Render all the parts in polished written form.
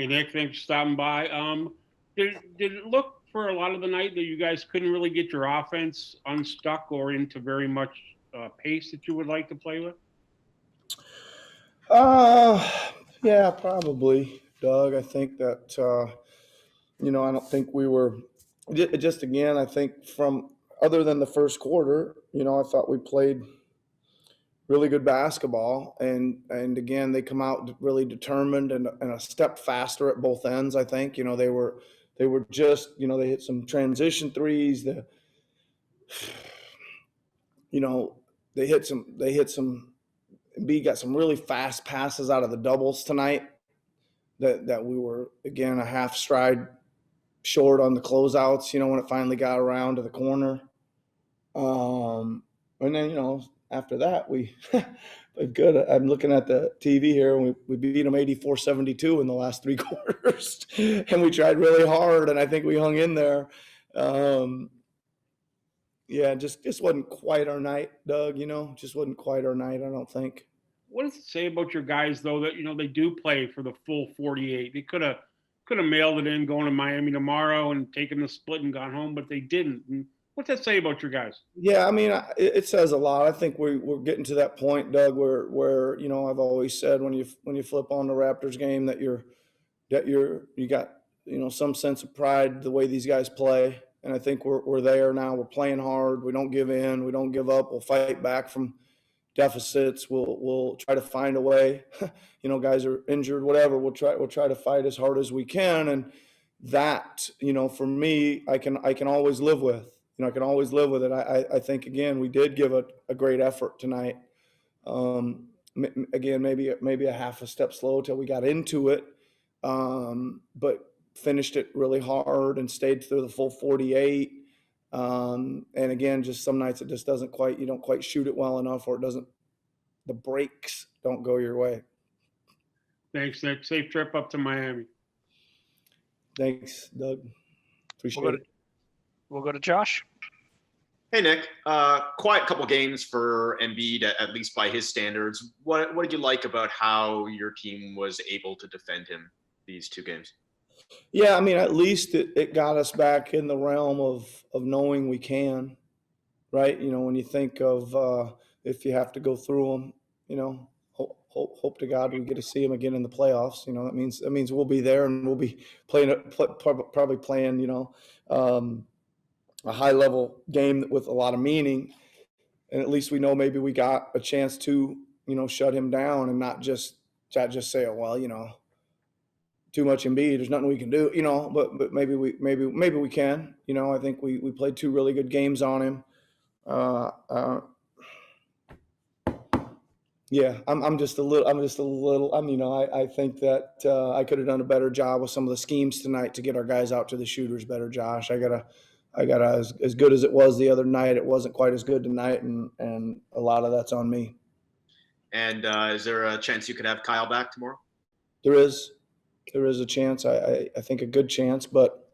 Hey Nick, thanks for stopping by. Did it look for a lot of the night that you guys couldn't really get your offense unstuck or into very much pace that you would like to play with? Uh, yeah, probably, Doug. I think that I don't think we were just again. I think from other than the first quarter, I thought we played really good basketball, and again, they come out really determined and a step faster at both ends. I think they were just they hit some transition threes. You know they hit some. B got some really fast passes out of the doubles tonight that we were again a half stride short on the closeouts, when it finally got around to the corner. And then, after that, we good. I'm looking at the TV here, and we beat them 84-72 in the last three quarters. And we tried really hard, and I think we hung in there. Um, yeah, just wasn't quite our night, Doug, just wasn't quite our night, I don't think. What does it say about your guys though that they do play for the full 48? They could have mailed it in going to Miami tomorrow and taken the split and gone home, but they didn't. And what's that say about your guys? Yeah, I mean, it says a lot. I think we're getting to that point, Doug, where I've always said when you flip on the Raptors game you got some sense of pride the way these guys play, and I think we're there now. We're playing hard. We don't give in. We don't give up. We'll fight back from deficits. We'll try to find a way. Guys are injured, whatever. We'll try to fight as hard as we can, and that for me, I can always live with. I can always live with it. I think again we did give a great effort tonight. Again, maybe a half a step slow till we got into it, but finished it really hard and stayed through the full 48. And again, just some nights it just doesn't quite, you don't quite shoot it well enough, or the breaks don't go your way. Thanks, Nick. Safe trip up to Miami. Thanks, Doug. Appreciate it. We'll go to Josh. Hey, Nick. Quiet couple games for Embiid, at least by his standards. What did you like about how your team was able to defend him these two games? Yeah, I mean, at least it got us back in the realm of knowing we can, right? When you think of if you have to go through them, hope to God we get to see him again in the playoffs. That means we'll be there and we'll be probably playing, a high level game with a lot of meaning. And at least we know maybe we got a chance to, shut him down and not just say, oh, well, too much Embiid, there's nothing we can do, but maybe we can. I think we played two really good games on him. Yeah, I'm just a little. I think that I could have done a better job with some of the schemes tonight to get our guys out to the shooters better. Josh, I gotta as good as it was the other night. It wasn't quite as good tonight, and a lot of that's on me. And is there a chance you could have Kyle back tomorrow? There is a chance. I think a good chance, but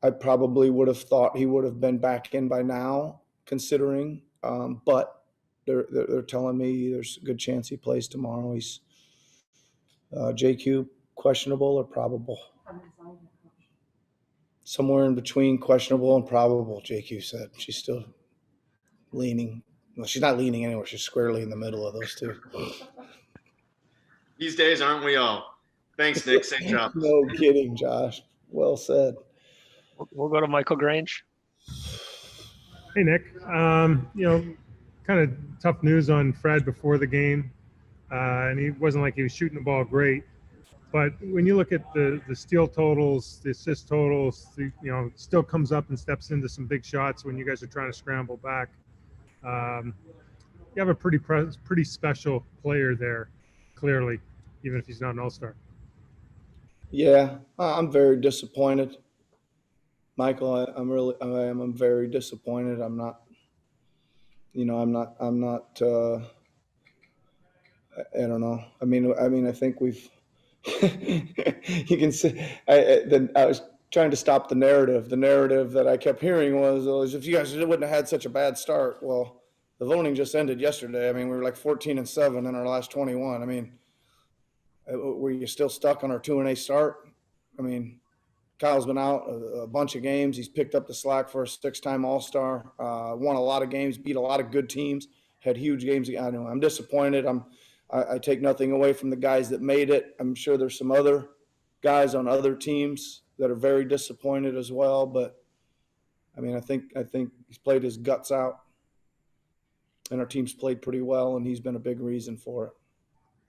I probably would have thought he would have been back in by now, considering. But they're telling me there's a good chance he plays tomorrow. He's JQ questionable or probable? Somewhere in between questionable and probable, JQ said. She's still leaning. Well, she's not leaning anywhere. She's squarely in the middle of those two. These days, aren't we all? Thanks, Nick. Safe job. No kidding, Josh. Well said. We'll go to Michael Grange. Hey, Nick. Kind of tough news on Fred before the game. And he wasn't like he was shooting the ball great. But when you look at the steal totals, the assist totals, still comes up and steps into some big shots when you guys are trying to scramble back. You have a pretty special player there, clearly, even if he's not an all-star. Yeah, I'm very disappointed, Michael. I'm very disappointed. I'm not. I don't know. I mean, I think we've. You can say. I was trying to stop the narrative. The narrative that I kept hearing was if you guys wouldn't have had such a bad start. Well, the voting just ended yesterday. I mean, we were like 14-7 in our last 21. I mean, Were you still stuck on our 2-8 start? I mean, Kyle's been out a bunch of games. He's picked up the slack for a 6-time All-Star, won a lot of games, beat a lot of good teams, had huge games. I know I'm disappointed. I take nothing away from the guys that made it. I'm sure there's some other guys on other teams that are very disappointed as well. But I mean, I think he's played his guts out, and our team's played pretty well, and he's been a big reason for it.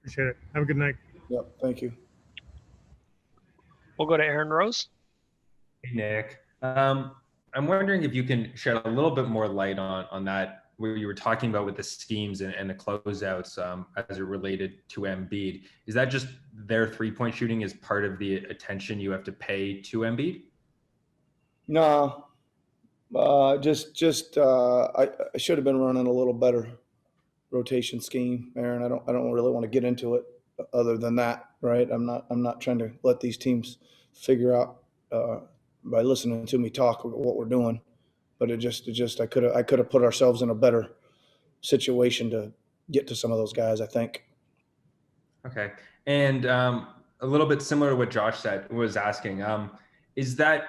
Appreciate it. Have a good night. Yep, thank you. We'll go to Aaron Rose. Hey, Nick. I'm wondering if you can shed a little bit more light on that, where you were talking about with the schemes and the closeouts as it related to Embiid. Is that just their 3-point shooting is part of the attention you have to pay to Embiid? No, I should have been running a little better rotation scheme, Aaron. I don't really want to get into it other than that, right? I'm not trying to let these teams figure out by listening to me talk what we're doing, but I could have put ourselves in a better situation to get to some of those guys, I think. Okay. And a little bit similar to what Josh was asking, are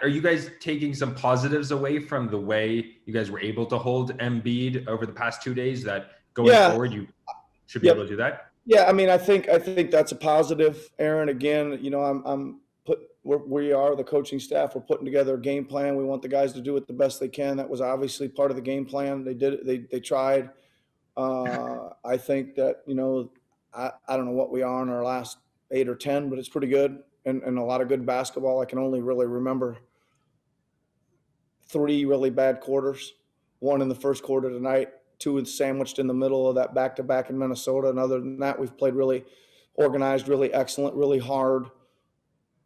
you guys taking some positives away from the way you guys were able to hold Embiid over the past 2 days, that going forward you should be able to do that? Yeah, I mean, I think that's a positive, Aaron. Again, we are the coaching staff. We're putting together a game plan. We want the guys to do it the best they can. That was obviously part of the game plan. They did it. They tried. I think that I don't know what we are in our last 8 or 10, but it's pretty good and a lot of good basketball. I can only really remember 3 really bad quarters. 1 in the first quarter tonight. 2 sandwiched in the middle of that back-to-back in Minnesota. And other than that, we've played really organized, really excellent, really hard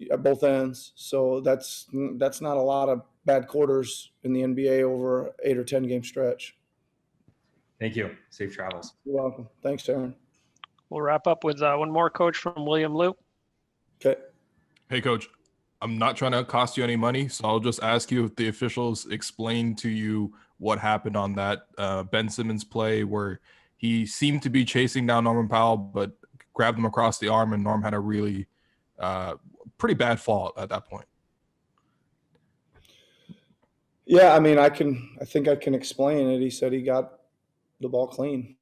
at both ends. So that's not a lot of bad quarters in the NBA over 8 or 10 game stretch. Thank you. Safe travels. You're welcome. Thanks, Aaron. We'll wrap up with one more, Coach, from William Liu. Okay. Hey, Coach. I'm not trying to cost you any money, so I'll just ask you if the officials explained to you what happened on that Ben Simmons play where he seemed to be chasing down Norman Powell, but grabbed him across the arm, and Norm had a really pretty bad fall at that point. Yeah, I mean, I think I can explain it. He said he got the ball clean.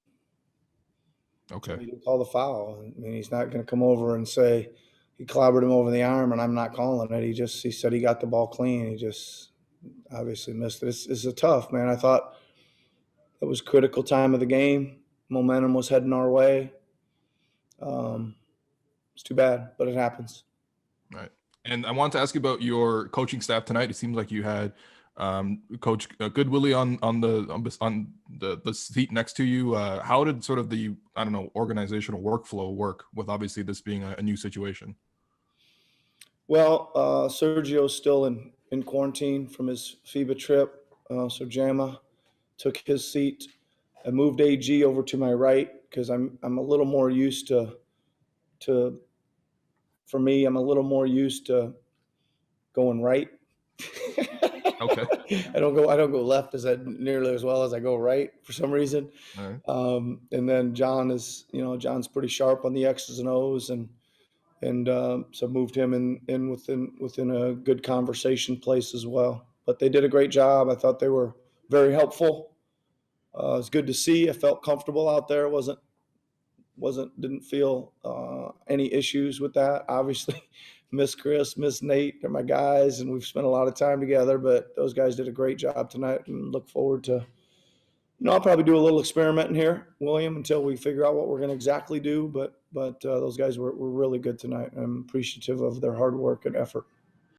Okay. He didn't call the foul. I mean, he's not going to come over and say he clobbered him over the arm and I'm not calling it. He said he got the ball clean. He just obviously missed it. It's a tough, man. I thought it was critical time of the game. Momentum was heading our way. It's too bad, but it happens. Right. And I wanted to ask you about your coaching staff tonight. It seems like you had Coach Goodwillie on the seat next to you. How did sort of the organizational workflow work with obviously this being a new situation? Well, Sergio's still in quarantine from his FIBA trip, so Jama took his seat. I moved AG over to my right because I'm a little more used to. For me, I'm a little more used to going right. Okay. I don't go left nearly as well as I go right for some reason. All right. And then John's pretty sharp on the X's and O's, and so moved him in within a good conversation place as well. But they did a great job. I thought they were very helpful. It was good to see. I felt comfortable out there. Didn't feel any issues with that. Obviously, miss Chris, miss Nate, they're my guys, and we've spent a lot of time together. But those guys did a great job tonight, and look forward to. I'll probably do a little experimenting here, William, until we figure out what we're going to exactly do. But those guys were really good tonight. I'm appreciative of their hard work and effort.